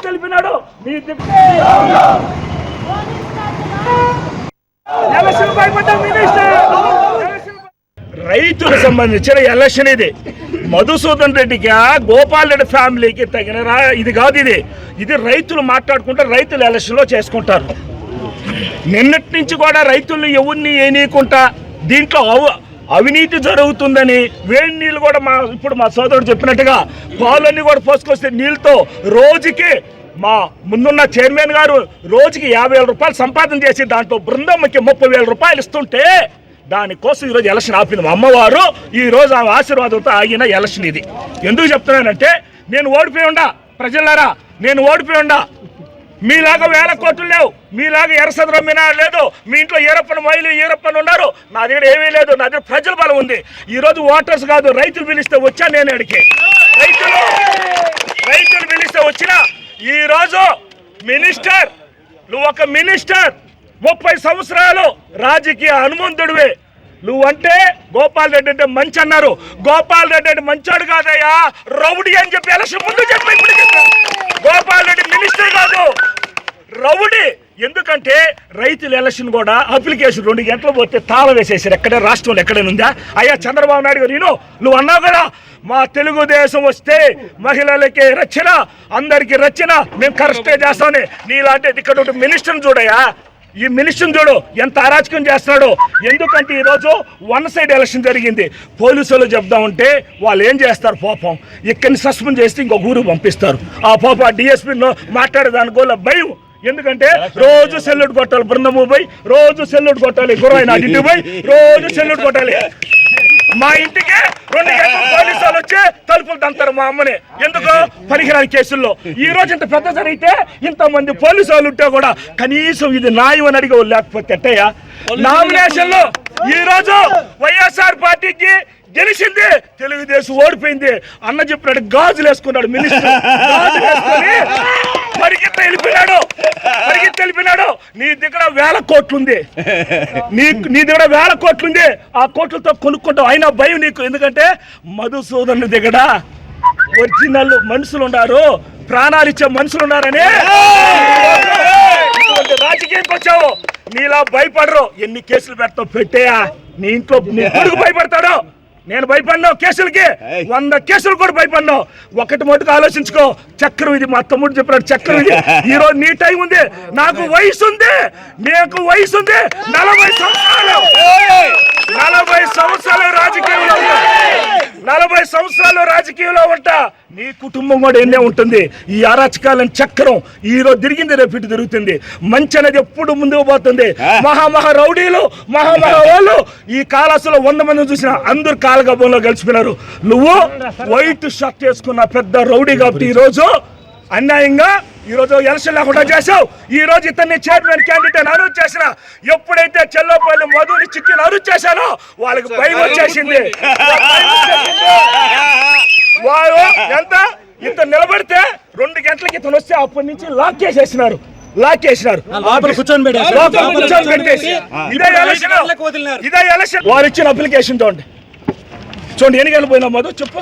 తెలిపినాడు రైతులకు సంబంధించిన ఎలక్షన్ ఇది. మధుసూదన్ రెడ్డికి గోపాల్ రెడ్డి ఫ్యామిలీకి తగిన ఇది కాదు. ఇది రైతులు మాట్లాడుకుంటే రైతులు ఎలక్షన్లో చేసుకుంటారు. నిన్నటి నుంచి కూడా రైతులు ఎవరిని ఏనీయకుండా దీంట్లో అవినీతి జరుగుతుందని వేడి నీళ్ళు కూడా ఇప్పుడు మా సోదరుడు చెప్పినట్టుగా పాలన్నీ కూడా పోసుకొస్తే నీళ్ళతో రోజుకి మా ముందున్న చైర్మన్ గారు రోజుకి 50,000 రూపాయలు సంపాదన చేసి దాంట్లో బృందమ్మకి 30,000 రూపాయలు ఇస్తుంటే దానికోసం ఈరోజు ఎలక్షన్ ఆపింది మా అమ్మవారు. ఈరోజు ఆమె ఆశీర్వాదంతో ఆగిన ఎలక్షన్ ఇది. ఎందుకు చెప్తున్నానంటే నేను ఓడిపోయి ఉండా ప్రజలారా, నేను ఓడిపోయి ఉండా. మీలాగా 1000 కోట్లు లేవు, మీలాగా ఎర్రసదరం మినారు లేదు, మీ ఇంట్లో ఈరప్పని మైలు ఈరప్పని ఉన్నారు. నా దగ్గర ఏమీ లేదు, నా దగ్గర ప్రజల బలం ఉంది. ఈరోజు ఓటర్స్ కాదు రైతులు పిలిస్తే వచ్చా నేను అడిగి రైతులు పిలిస్తే వచ్చినా. ఈరోజు మినిస్టర్, నువ్వు ఒక మినిస్టర్, 30 సంవత్సరాలు రాజకీయ హనుమంతుడివే. నువ్వంటే గోపాల్ రెడ్డి అంటే మంచి అన్నారు. గోపాల్ రెడ్డి అంటే మంచోడు కాదయ్యా, రౌడీ అని చెప్పి ఎలక్షన్ ముందు చెప్పి ఇప్పుడు చెప్పారు. గోపాల్ రెడ్డి మినిస్టర్ కాదు, రౌడీ. ఎందుకంటే రైతుల ఎలక్షన్ కూడా అప్లికేషన్ 2 గంటలు పోతే తాళం వేసేసారు. ఎక్కడే రాష్ట్రంలో ఎక్కడైనా ఉందా? అయ్యా చంద్రబాబు నాయుడు గారు నువ్వు అన్నావు కదా, మా తెలుగుదేశం వస్తే మహిళలకి రక్షణ, అందరికి రక్షణ, మేము కరెక్టే చేస్తామని. నీలాంటి ఇక్కడ మినిస్టర్ని చూడయా, ఈ మినిస్టర్ని చూడు ఎంత అరాచకం చేస్తున్నాడు. ఎందుకంటే ఈరోజు 1 సైడ్ ఎలక్షన్ జరిగింది. పోలీసులు చెప్దామంటే వాళ్ళు ఏం చేస్తారు పాపం, ఇక్కడిని సస్పెండ్ చేస్తే ఇంకొక ఊరు పంపిస్తారు. ఆ పాప డిఎస్పీలో మాట్లాడేదానికోలే భయం. ఎందుకంటే రోజు సెల్యూట్ కొట్టాలి, బృందము పోయి రోజు సెల్యూట్ కొట్టాలి, గురవైన ఇంటికి పోయి రోజు సెల్యూట్ కొట్టాలి. మా ఇంటికి 2 గంటలు పోలీసు వాళ్ళు వచ్చి తలుపులు దంతారు మా అమ్మని. ఎందుకు? పనికిరాని కేసుల్లో. ఈ రోజు ఇంత పెద్ద జరిగితే ఇంతమంది పోలీసు వాళ్ళు ఉంటే కూడా కనీసం ఇది న్యాయం అని అడిగే లేకపోతే ఎట్టయ్యా? నామినేషన్లు ఈ రోజు వైఎస్ఆర్ పార్టీకి గెలిచింది, తెలుగుదేశం ఓడిపోయింది. అన్న చెప్పినట్టు గాజులు వేసుకున్నాడు మినిస్టర్, గాజులు వేసుకొని పరిగెత్తి వెళ్ళిపోయినాడు. నీ దగ్గర 1000 కోట్లుంది, నీ దగ్గర 1000 కోట్లుంది. ఆ కోట్లతో కొనుక్కుంటావు, అయినా భయం నీకు. ఎందుకంటే మధుసూదన్ దగ్గర ఒరిజినల్ మనుషులు ఉన్నారు, ప్రాణాలు ఇచ్చే మనుషులు ఉన్నారని రాజకీయానికి వచ్చావు. నీలా భయపడరు. ఎన్ని కేసులు పెడతావు పెట్టేయా. నీ ఇంట్లో నీ కొడుకు భయపడతాడు, నేను భయపడినావు కేసులకి. 100 కేసులు కూడా భయపడినావు. ఒకటి మటుకు ఆలోచించుకో, చక్రం ఇది. మా తమ్ముడు చెప్పినాడు చక్రం ఇది. ఈరోజు నీ టైం ఉంది, నాకు వయసు ఉంది, నీకు వయసు ఉంది. 40 సంవత్సరాలు 40 సంవత్సరాలు రాజకీయంలో ఉంటా, 40 సంవత్సరాలు రాజకీయంలో ఉంటా. నీ కుటుంబం కూడా ఎన్నే ఉంటుంది. ఈ అరాచకాలను చక్రం ఈ రోజు తిరిగింది, రేపు ఇటు తిరుగుతుంది. మంచి అనేది ఎప్పుడు ముందుకు పోతుంది. మహా రౌడీలు, మహా వాళ్ళు ఈ కాలాసులో 100 మందిని చూసిన అందరు కాలగబంలో కలిసిపోయినారు. నువ్వు వైట్ షర్ట్ వేసుకున్న పెద్ద రౌడీ కాబట్టి ఈరోజు అన్యాయంగా ఈరోజు ఎలక్షన్ లేకుండా చేశావు. ఈ రోజు ఇతన్ని చైర్మన్ క్యాండిడేట్ అనౌన్స్ చేసిన, ఎప్పుడైతే చెల్లపల్లి మధుని చిక్కిని అనౌన్స్ చేశానో వాళ్ళకి భయం వచ్చేసింది. వారు ఎంత ఇంత నిలబడితే 2 గంటలకి ఇతను వస్తే అప్పటి నుంచి లాక్ చేసేసినారు. కూర్చొని పెట్టేసి ఇదే ఎలక్షన్ వారు ఇచ్చిన అప్లికేషన్ చూడండి ఎన్ని గంటలు పోయినా మధు చెప్పు.